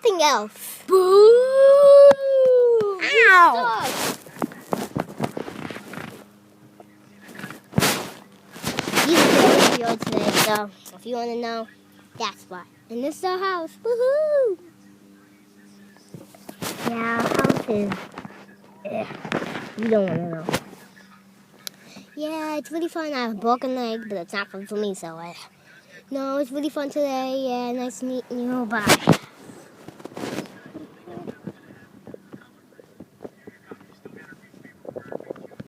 nothing else. Boo! Ow! These are the video today, so if you want to know, that's why. And this is our house. Woohoo! Yeah, our house is... You don't want to know. Yeah, it's really fun. I have a broken leg, but it's not fun for me, so no, it's really fun today. Yeah, nice meeting you. Bye.